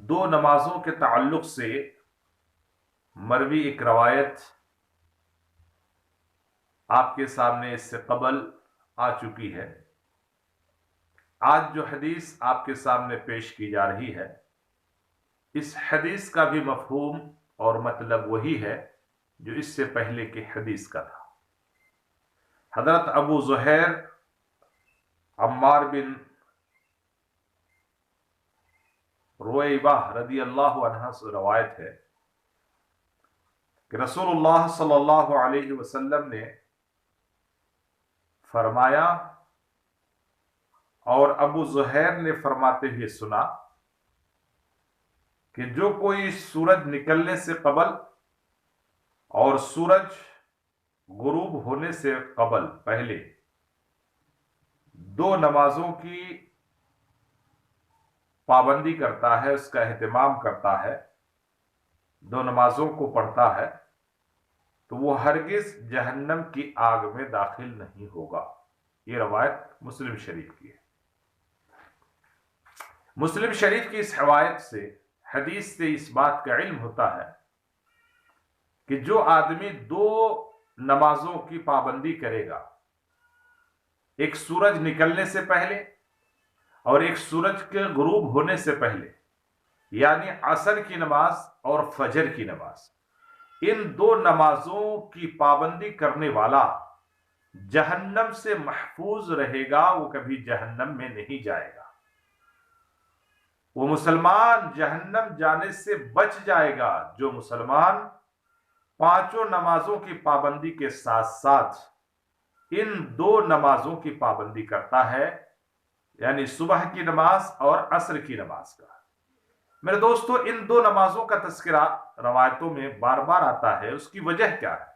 دو نمازوں کے تعلق سے مروی ایک روایت آپ کے سامنے اس سے قبل آ چکی ہے۔ آج جو حدیث آپ کے سامنے پیش کی جا رہی ہے، اس حدیث کا بھی مفہوم اور مطلب وہی ہے جو اس سے پہلے کی حدیث کا تھا۔ حضرت ابو زہیر عمار بن رویبہ رضی اللہ عنہ سے روایت ہے کہ رسول اللہ صلی اللہ علیہ وسلم نے فرمایا اور ابو زہیر نے فرماتے ہوئے سنا کہ جو کوئی سورج نکلنے سے قبل اور سورج غروب ہونے سے قبل پہلے دو نمازوں کی پابندی کرتا ہے، اس کا اہتمام کرتا ہے، دو نمازوں کو پڑھتا ہے، تو وہ ہرگز جہنم کی آگ میں داخل نہیں ہوگا۔ یہ روایت مسلم شریف کی ہے۔ مسلم شریف کی اس روایت سے، حدیث سے اس بات کا علم ہوتا ہے کہ جو آدمی دو نمازوں کی پابندی کرے گا، ایک سورج نکلنے سے پہلے اور ایک سورج کے غروب ہونے سے پہلے، یعنی عصر کی نماز اور فجر کی نماز، ان دو نمازوں کی پابندی کرنے والا جہنم سے محفوظ رہے گا، وہ کبھی جہنم میں نہیں جائے گا۔ وہ مسلمان جہنم جانے سے بچ جائے گا جو مسلمان پانچوں نمازوں کی پابندی کے ساتھ ساتھ ان دو نمازوں کی پابندی کرتا ہے، یعنی صبح کی نماز اور عصر کی نماز کا۔ میرے دوستو، ان دو نمازوں کا تذکرہ روایتوں میں بار بار آتا ہے۔ اس کی وجہ کیا ہے؟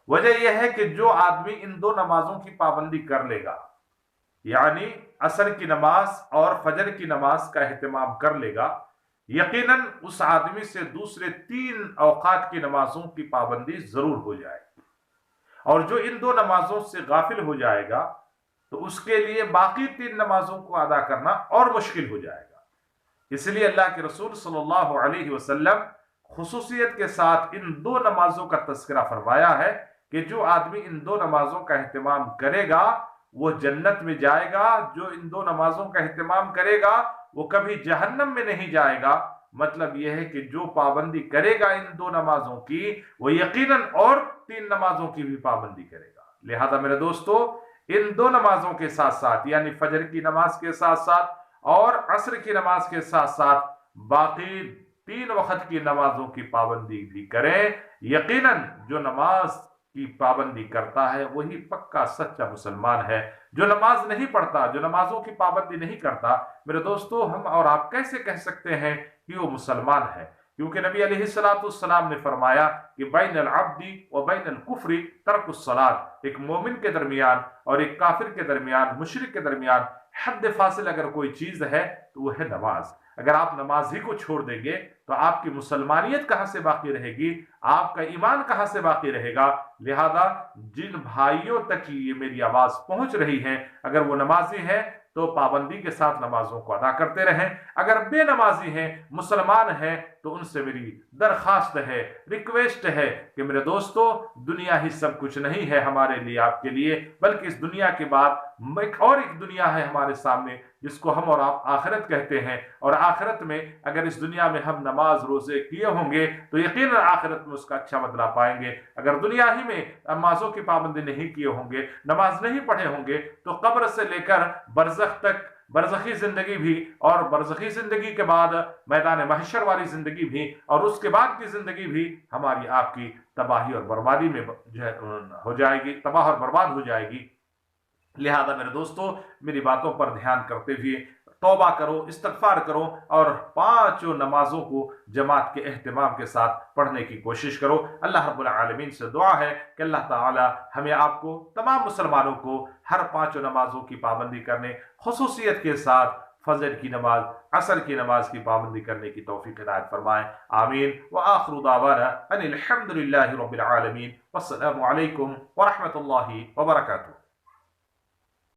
وجہ یہ ہے کہ جو آدمی ان دو نمازوں کی پابندی کر لے گا، یعنی عصر کی نماز اور فجر کی نماز کا اہتمام کر لے گا، یقیناً اس آدمی سے دوسرے تین اوقات کی نمازوں کی پابندی ضرور ہو جائے گی، اور جو ان دو نمازوں سے غافل ہو جائے گا تو اس کے لیے باقی تین نمازوں کو ادا کرنا اور مشکل ہو جائے گا۔ اس لیے اللہ کے رسول صلی اللہ علیہ وسلم خصوصیت کے ساتھ ان دو نمازوں کا تذکرہ فرمایا ہے کہ جو آدمی ان دو نمازوں کا اہتمام کرے گا وہ جنت میں جائے گا، جو ان دو نمازوں کا اہتمام کرے گا وہ کبھی جہنم میں نہیں جائے گا۔ مطلب یہ ہے کہ جو پابندی کرے گا ان دو نمازوں کی، وہ یقیناً اور تین نمازوں کی بھی پابندی کرے گا۔ لہذا میرے دوستو، ان دو نمازوں کے ساتھ ساتھ، یعنی فجر کی نماز کے ساتھ ساتھ اور عصر کی نماز کے ساتھ ساتھ باقی تین وقت کی نمازوں کی پابندی بھی کریں۔ یقیناً جو نماز کی پابندی کرتا ہے وہی پکا سچا مسلمان ہے۔ جو نماز نہیں پڑھتا، جو نمازوں کی پابندی نہیں کرتا، میرے دوستو، ہم اور آپ کیسے کہہ سکتے ہیں کہ وہ مسلمان ہے؟ کیونکہ نبی علیہ السلام نے فرمایا کہ بین العبد و بین الکفر ترک الصلاۃ، ایک مومن کے درمیان اور ایک کافر کے درمیان، مشرک کے درمیان حد فاصل اگر کوئی چیز ہے تو وہ ہے نماز۔ اگر آپ نماز ہی کو چھوڑ دیں گے تو آپ کی مسلمانیت کہاں سے باقی رہے گی؟ آپ کا ایمان کہاں سے باقی رہے گا؟ لہذا جن بھائیوں تک یہ میری آواز پہنچ رہی ہے، اگر وہ نمازی ہیں تو پابندی کے ساتھ نمازوں کو ادا کرتے رہیں۔ اگر بے نمازی ہیں، مسلمان ہیں، تو ان سے میری درخواست ہے، ریکویسٹ ہے کہ میرے دوستو، دنیا ہی سب کچھ نہیں ہے ہمارے لیے، آپ کے لیے، بلکہ اس دنیا کے بعد ایک دنیا ہے ہمارے سامنے جس کو ہم اور آپ آخرت کہتے ہیں، اور آخرت میں اگر اس دنیا میں ہم نماز روزے کیے ہوں گے تو یقیناً آخرت میں اس کا اچھا بدلہ پائیں گے۔ اگر دنیا ہی میں نمازوں کی پابندی نہیں کیے ہوں گے، نماز نہیں پڑھے ہوں گے، تو قبر سے لے کر برزخ تک، برزخی زندگی بھی اور برزخی زندگی کے بعد میدان محشر والی زندگی بھی اور اس کے بعد کی زندگی بھی ہماری آپ کی تباہی اور بربادی میں ہو جائے گی، تباہ اور برباد ہو جائے گی۔ لہذا میرے دوستو، میری باتوں پر دھیان کرتے ہوئے توبہ کرو، استغفار کرو اور پانچوں نمازوں کو جماعت کے اہتمام کے ساتھ پڑھنے کی کوشش کرو۔ اللہ رب العالمین سے دعا ہے کہ اللہ تعالی ہمیں آپ کو، تمام مسلمانوں کو، ہر پانچوں نمازوں کی پابندی کرنے، خصوصیت کے ساتھ فجر کی نماز، عصر کی نماز کی پابندی کرنے کی توفیق عنایت فرمائے۔ آمین۔ وآخر دعوانا ان الحمد للہ رب العالمین، والسلام علیکم ورحمۃ اللہ وبرکاتہ۔